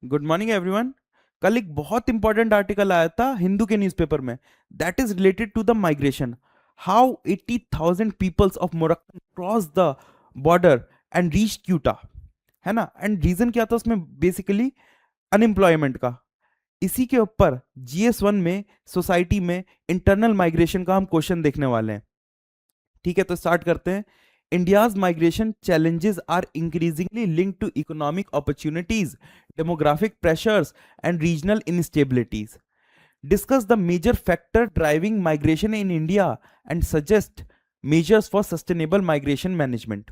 Good morning everyone. कल एक बहुत इंपॉर्टेंट आर्टिकल आया था हिंदू के न्यूज़पेपर में। That is related to the migration. How 80,000 peoples of Moroccan cross the border and reach Ceuta. है ना। एंड रीजन क्या था उसमें, बेसिकली अनएम्प्लॉयमेंट का। इसी के ऊपर GS1 में सोसाइटी में इंटरनल माइग्रेशन का हम क्वेश्चन देखने वाले हैं। ठीक है, तो स्टार्ट करते हैं। India's migration challenges are increasingly linked to economic opportunities, demographic pressures, and regional instabilities. Discuss the major factor driving migration in India and suggest measures for sustainable migration management.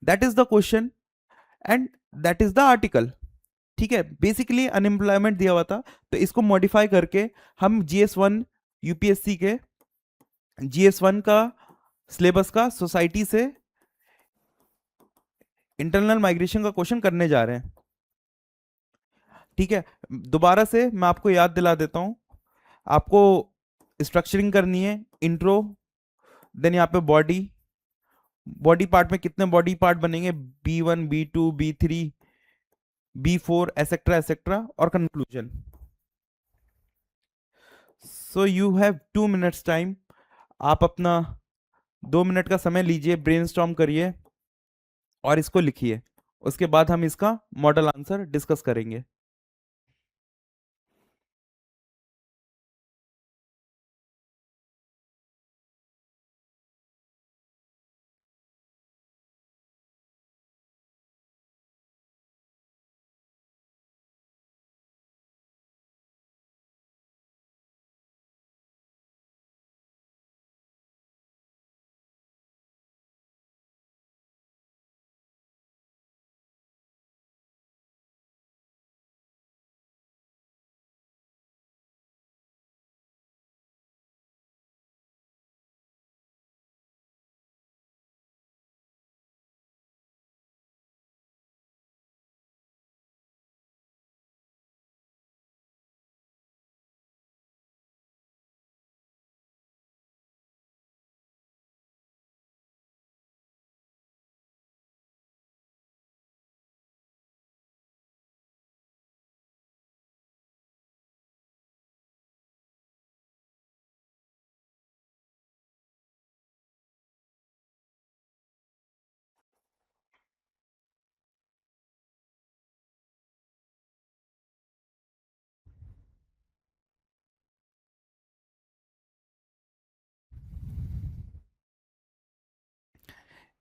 That is the question and that is the article. ठीक है, basically unemployment दिया हुआ था, तो इसको modify करके हम GS1 UPSC के GS1 का सिलेबस का सोसाइटी से इंटरनल माइग्रेशन का क्वेश्चन करने जा रहे हैं। ठीक है, दोबारा से मैं आपको याद दिला देता हूं। आपको स्ट्रक्चरिंग करनी है, इंट्रो, देन यहाँ पे बॉडी। बॉडी पार्ट में कितने बॉडी पार्ट बनेंगे, B1 B2 B3 B4 etcetera etcetera, और conclusion. So you have 2 minutes time. आप अपना 2 मिनट का समय लीजिए, ब्रेनस्टॉर्म करिए और इसको लिखिए। उसके बाद हम इसका मॉडल आंसर डिस्कस करेंगे।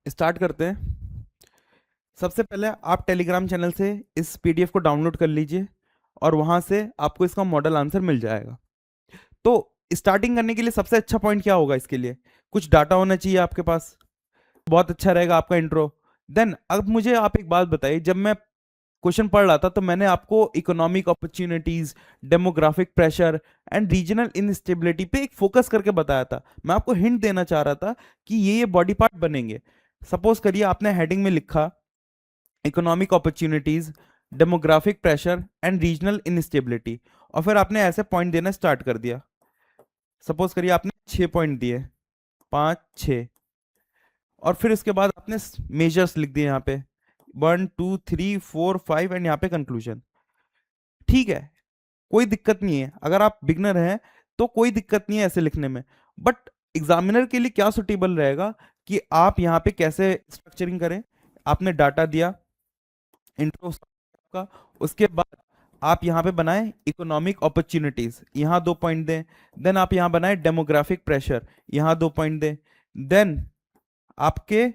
स्टार्ट करते हैं। सबसे पहले आप टेलीग्राम चैनल से इस PDF को डाउनलोड कर लीजिए और वहां से आपको इसका मॉडल आंसर मिल जाएगा। तो स्टार्टिंग करने के लिए सबसे अच्छा पॉइंट क्या होगा, इसके लिए कुछ डाटा होना चाहिए आपके पास। बहुत अच्छा रहेगा आपका इंट्रो। देन अब मुझे आप एक बात बताइए, जब मैं क्वेश्चन पढ़ रहा था तो मैंने आपको economic opportunities, demographic pressure and regional instability पे एक फोकस करके बताया था। मैं आपको हिंट देना चाह रहा था कि ये बॉडी पार्ट बनेंगे। सपोज करिए आपने हेडिंग में लिखा economic opportunities, demographic pressure and regional instability, और फिर आपने ऐसे पॉइंट देना स्टार्ट कर दिया। सपोज करिए आपने 6 पॉइंट दिए, 5 6, और फिर इसके बाद आपने मेजर्स लिख दिए यहाँ पे 1 2 3 4 5 एंड यहाँ पे कंक्लूजन। ठीक है, कोई दिक्कत नहीं है, अगर आप बिगनर हैं तो कोई दिक्कत नहीं है ऐसे लिखने में। बट एग्जामिनर के लिए क्या सुटेबल रहेगा कि आप यहाँ पे कैसे स्ट्रक्चरिंग करें। आपने डाटा दिया, इंट्रो का, उसके बाद आप यहाँ पे बनाए इकोनॉमिक अपॉर्चुनिटीज, यहाँ 2 पॉइंट दें। देन आप यहाँ बनाए डेमोग्राफिक प्रेशर, यहाँ 2 पॉइंट दें। देन आपके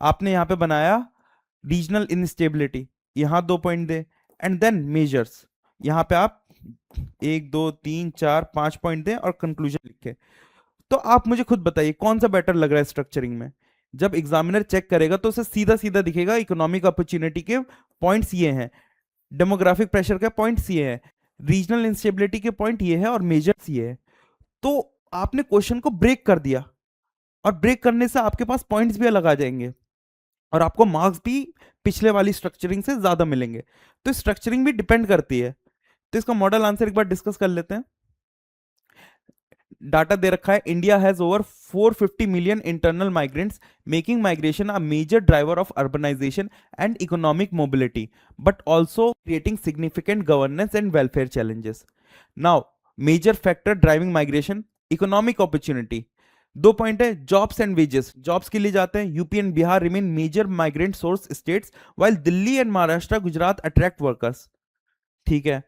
आपने यहाँ पे बनाया रीजनल इनस्टेबिलिटी, यहाँ 2 पॉइंट दें। एंड देन मेजर्स, यहाँ पे आप 1 2 3 4 5 पॉइंट दें और कंक्लूजन लिखे। तो आप मुझे खुद बताइए कौन सा बेटर लग रहा है स्ट्रक्चरिंग में। जब एग्जामिनर चेक करेगा तो उसे सीधा सीधा दिखेगा इकोनॉमिक अपॉर्चुनिटी के पॉइंट्स ये हैं, डेमोग्राफिक प्रेशर के पॉइंट्स ये हैं, रीजनल इंस्टेबिलिटी के पॉइंट ये है और मेजर्स ये है। तो आपने क्वेश्चन को ब्रेक कर दिया, और ब्रेक करने से आपके पास पॉइंट्स भी अलग आ जाएंगे और आपको मार्क्स भी पिछले वाली स्ट्रक्चरिंग से ज्यादा मिलेंगे। तो स्ट्रक्चरिंग भी डिपेंड करती है। तो इसका मॉडल आंसर एक बार डिस्कस कर लेते हैं। डाटा दे रखा है, India has over 450 million internal migrants, making migration a major driver of urbanisation and economic mobility, but also creating significant governance and welfare challenges. Now, major factor driving migration, economic opportunity. दो point है, jobs and wages, jobs के लिए जाते हैं. UP and Bihar remain major migrant source states, while Delhi and Maharashtra Gujarat attract workers. ठीक है.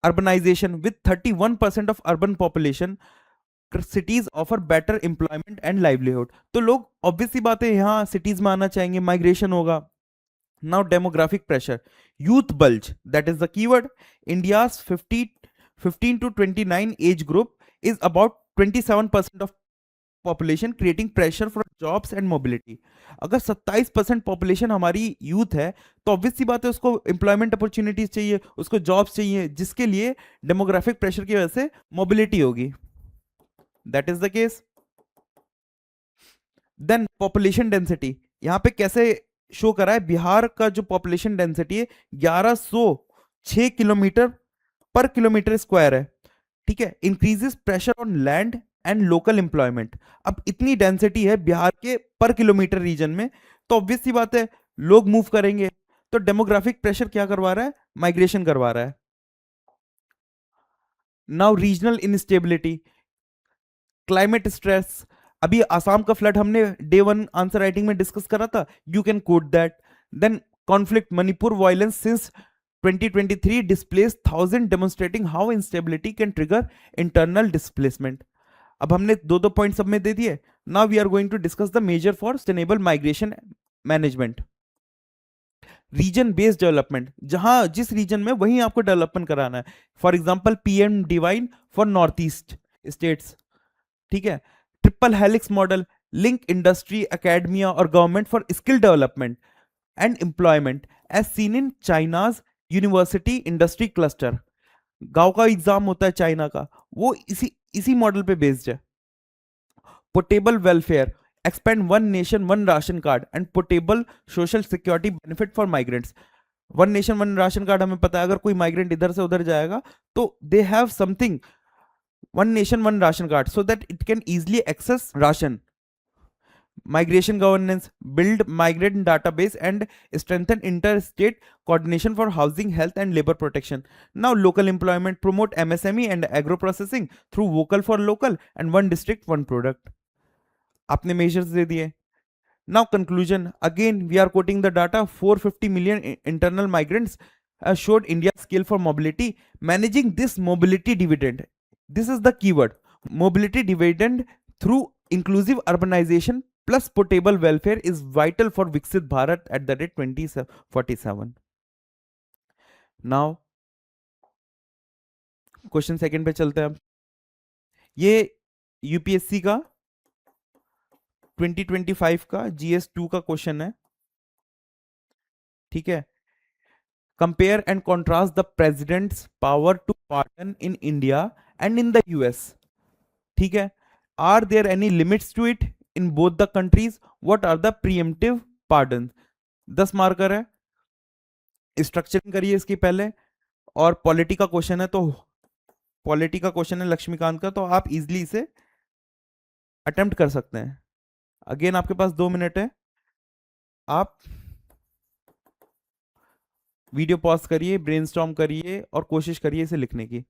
Urbanisation, with 31% of urban population, cities offer better employment and livelihood. तो लोग ऑब्वियस सी बात है यहाँ सिटीज में आना चाहेंगे, माइग्रेशन होगा. Now demographic pressure, youth bulge, that is the keyword. India's 15 to 29 age group is about 27% of population, creating pressure for jobs and mobility. अगर 27% पॉपुलेशन हमारी यूथ है, तो ऑब्वियस सी बात है उसको एम्प्लॉयमेंट अपॉर्चुनिटीज चाहिए, उसको जॉब्स चाहिए, जिसके लिए डेमोग्राफिक प्रेशर की वजह से मोबिलिटी होगी. That is the case. Then population density, यहां पे कैसे शो करा है, बिहार का जो पॉपुलेशन डेंसिटी है 1106 किलोमीटर पर किलोमीटर स्क्वायर है. ठीक है. Increases pressure on land and local employment. अब इतनी डेंसिटी है बिहार के पर किलोमीटर रीजन में, तो ऑब्वियस सी बात है लोग मूव करेंगे. तो डेमोग्राफिक प्रेशर क्या करवा रहा है, माइग्रेशन करवा रहा है. Now regional instability, climate stress. अभी आसाम का फ्लड हमने डे वन आंसर राइटिंग में डिस्कस करा था, you can quote that. Then conflict, Manipur violence since 2023 displaced thousand, demonstrating how instability can trigger internal displacement. अब हमने दो दो पॉइंट सब में दे दिए. Now we are going to discuss the major for sustainable migration management. Region based development, जहां जिस रीजन में वहीं आपको डेवलपमेंट कराना है. For example PM DevINE for north east states. ठीक है. Triple helix model, link industry, academia और government for skill development and employment, as seen in China's university industry cluster. गांव का एग्जाम होता है चाइना का, वो इसी इसी मॉडल पे बेस्ड है. Portable welfare, expand one nation one ration card and portable social security benefit for migrants. One nation one ration card हमें पता है, अगर कोई माइग्रेंट इधर से उधर जाएगा तो they have something, one nation one ration card, so that it can easily access ration. Migration governance, build migrant database and strengthen interstate coordination for housing, health and labor protection. Now local employment, promote MSME and agro processing through vocal for local and one district one product. आपने measures दे दिए. Now conclusion, again we are quoting the data, 450 million internal migrants showed India's scale for mobility. Managing this mobility dividend, this is the keyword, mobility dividend through inclusive urbanization plus portable welfare is vital for Viksit Bharat at the rate 2047. Now question second पे चलते हैं. अब ये UPSC का 2025 का GS2 का question है. ठीक है. Compare and contrast the president's power to pardon in India and in the US. ठीक है. Are there any limits to it in both the countries, what are the preemptive pardon. 10 marker है. Structuring करिए इसकी पहले. और polity का question है, तो पॉलिटी का क्वेश्चन है लक्ष्मीकांत का, तो आप इजिली इसे अटेम्प्ट कर सकते हैं. अगेन आपके पास 2 मिनट है. आप वीडियो पॉज करिए, ब्रेनस्टॉर्म करिए और कोशिश करिए इसे लिखने की.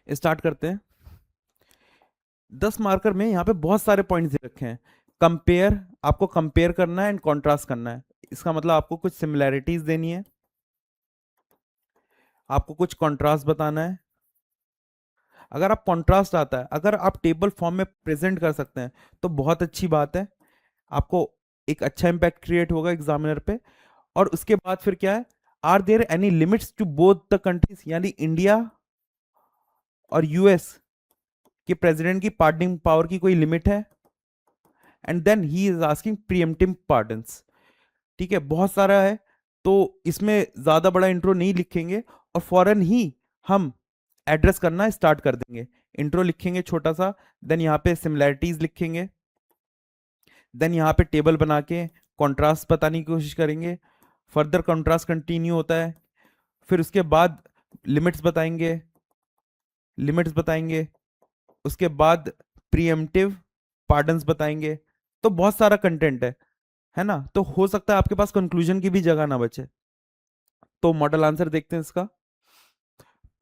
स्टार्ट करते हैं। 10 मार्कर में यहाँ पे बहुत सारे पॉइंट्स दे रखे हैं। कंपेयर, आपको कंपेयर करना है एंड कॉन्ट्रास्ट करना है। इसका मतलब आपको कुछ सिमिलैरिटीज देनी है, आपको कुछ कॉन्ट्रास्ट बताना है। अगर आप कॉन्ट्रास्ट आता है, अगर आप टेबल फॉर्म में प्रेजेंट कर सकते हैं तो बहुत अच्छी बात है, आपको एक अच्छा इंपैक्ट क्रिएट होगा एग्जामिनर पे। और उसके बाद फिर क्या है, are there any limits to both the countries, यानी इंडिया और यूएस के प्रेसिडेंट की पार्डनिंग पावर की कोई लिमिट है। And then he is asking preemptive pardons. ठीक है, बहुत सारा है तो इसमें ज्यादा बड़ा इंट्रो नहीं लिखेंगे और फौरन ही हम एड्रेस करना स्टार्ट कर देंगे। इंट्रो लिखेंगे छोटा सा, देन यहाँ पे सिमिलैरिटीज लिखेंगे, देन यहाँ पे टेबल बना के कॉन्ट्रास्ट बताने की कोशिश करेंगे। फर्दर कॉन्ट्रास्ट कंटिन्यू होता है, फिर उसके बाद लिमिट्स बताएंगे, लिमिट्स बताएंगे, उसके बाद प्रीएम्प्टिव पार्डन्स बताएंगे। तो बहुत सारा कंटेंट है ना। तो हो सकता है आपके पास कंक्लूजन की भी जगह ना बचे। तो मॉडल आंसर देखते हैं इसका।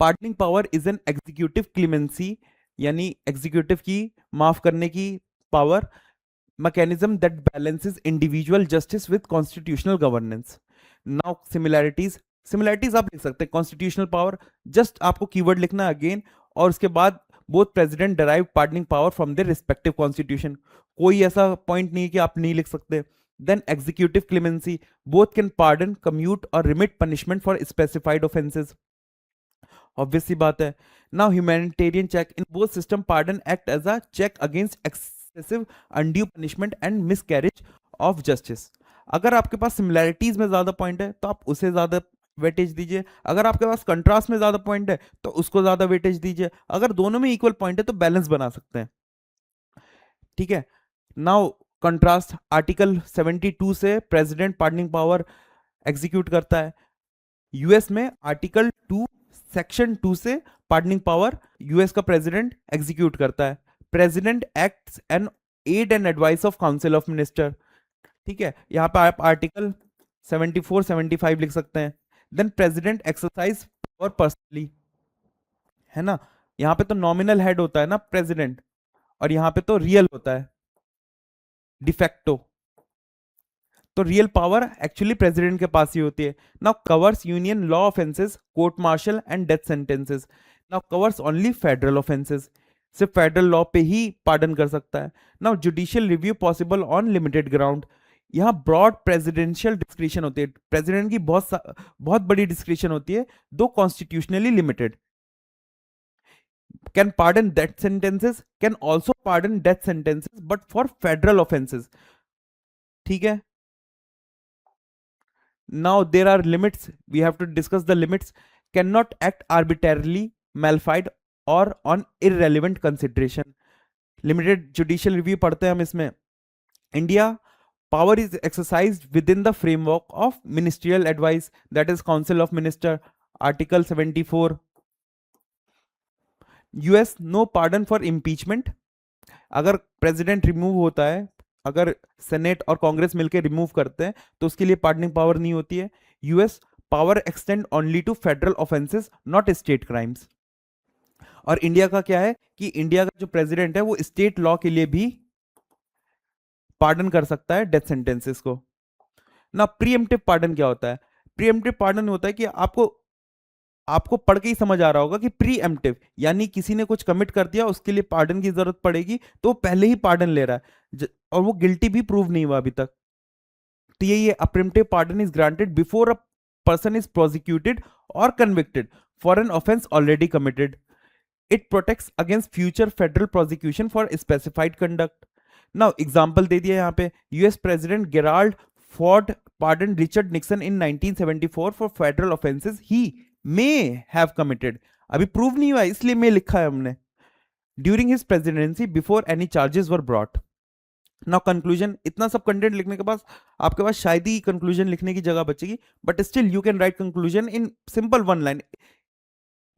Pardoning power is an executive clemency, यानी एग्जीक्यूटिव की माफ करने की power, mechanism that balances individual justice with constitutional governance. Now similarities, similarities आप लिख सकते हैं कॉन्स्टिट्यूशनल पावर, जस्ट आपको कीवर्ड लिखना है अगेन, और उसके बाद both president derive pardoning power from their respective constitution. कोई ऐसा पॉइंट नहीं है कि आप नहीं लिख सकते। Then executive clemency, both can pardon, commute और remit punishment for specified offences. Obvious सी बात है। Now humanitarian check, in both system pardon act as a check against excessive undue punishment and miscarriage of justice. अगर आपके पास similarities में ज्यादा point है तो आप उसे ज्यादा वेटेज दीजिए, अगर आपके पास कंट्रास्ट में ज्यादा पॉइंट है तो उसको ज्यादा वेटेज दीजिए, अगर दोनों में इक्वल पॉइंट है तो बैलेंस बना सकते हैं। ठीक है, नाउ कंट्रास्ट, आर्टिकल 72 से प्रेसिडेंट पार्डनिंग पावर एग्जीक्यूट करता है। यूएस में आर्टिकल 2 सेक्शन 2 से पार्डनिंग पावर यूएस का प्रेसिडेंट एग्जीक्यूट करता है। President acts and aid and advice of council of minister. ठीक है, यहां पे आप आर्टिकल 74 75 लिख सकते हैं। Then president exercise power personally, है ना। यहां पे तो नॉमिनल हेड होता है ना प्रेसिडेंट, और यहां पे तो रियल होता है डिफेक्टो। तो रियल पावर एक्चुअली प्रेसिडेंट के पास ही होती है। Now covers union law offences, court martial and death sentences. Now covers only federal offences, सिर्फ फेडरल लॉ पे ही पार्डन कर सकता है। Now judicial review possible on limited ground. यहाँ ब्रॉड प्रेसिडेंशियल डिस्क्रिशन होती है, प्रेसिडेंट की बहुत बड़ी डिस्क्रिशन होती है, दो constitutionally limited. Can pardon death sentences, can also pardon death sentences but for federal offences. ठीक है, now there are limits, we have to discuss the limits. Cannot act arbitrarily, malfied or on irrelevant consideration. Limited judicial review पढ़ते हैं हम इसमें। India, power is exercised within the framework of ministerial advice, that is council of minister, article 74. US, no pardon for impeachment. अगर president remove होता है, अगर senate और कांग्रेस मिलकर रिमूव करते हैं तो उसके लिए पार्डनिंग पावर नहीं होती है। US, power extend only to federal offences not state crimes. और इंडिया का क्या है कि इंडिया का जो प्रेसिडेंट है वो स्टेट लॉ के लिए भी पार्डन कर सकता है डेथ सेंटेंसेस को ना। प्रीएम्प्टिव पार्डन क्या होता है? प्रीएम्प्टिव पार्डन होता है कि आपको आपको पढ़ के ही समझ आ रहा होगा कि प्री एम्प्टिव यानी किसी ने कुछ कमिट कर दिया, उसके लिए पार्डन की जरूरत पड़ेगी तो वो पहले ही पार्डन ले रहा है और वो गिल्टी भी प्रूव नहीं हुआ अभी तक। तो ये a preemptive pardon is granted before a person is prosecuted और convicted for an offence already committed. It protects against future federal prosecution for specified conduct. Now example दे दिया यहाँ पे, US president Gerald Ford pardoned Richard Nixon in 1974 for federal offenses he may have committed। अभी prove नहीं हुआ इसलिए may लिखा है हमने। During his presidency before any charges were brought। Now conclusion, इतना सब कंटेंट लिखने के बाद आपके पास शायद ही कंक्लूजन लिखने की जगह बचेगी, but still you can write conclusion in simple one line.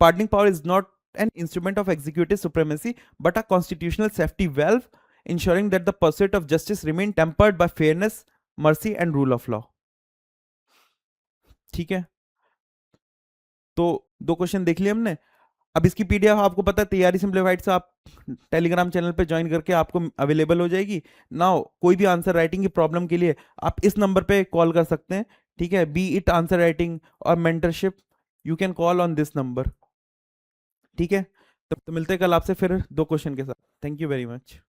Pardoning power is not an instrument of executive supremacy but a constitutional safety valve ensuring that the pursuit of justice remain tempered by fairness, mercy and rule of law। ठीक है, तो दो question देख लिए हमने। अब इसकी PDF आपको पता है तैयारी सिंप्लीफाइड से आप टेलीग्राम चैनल पे ज्वाइन करके आपको अवेलेबल हो जाएगी। नाउ कोई भी आंसर राइटिंग की प्रॉब्लम के लिए आप इस नंबर पे कॉल कर सकते हैं, ठीक है, बी इट आंसर राइटिंग और mentorship, you can call on this number. ठीक है, तो मिलते हैं कल आपसे फिर 2 क्वेश्चन के साथ। Thank you very much.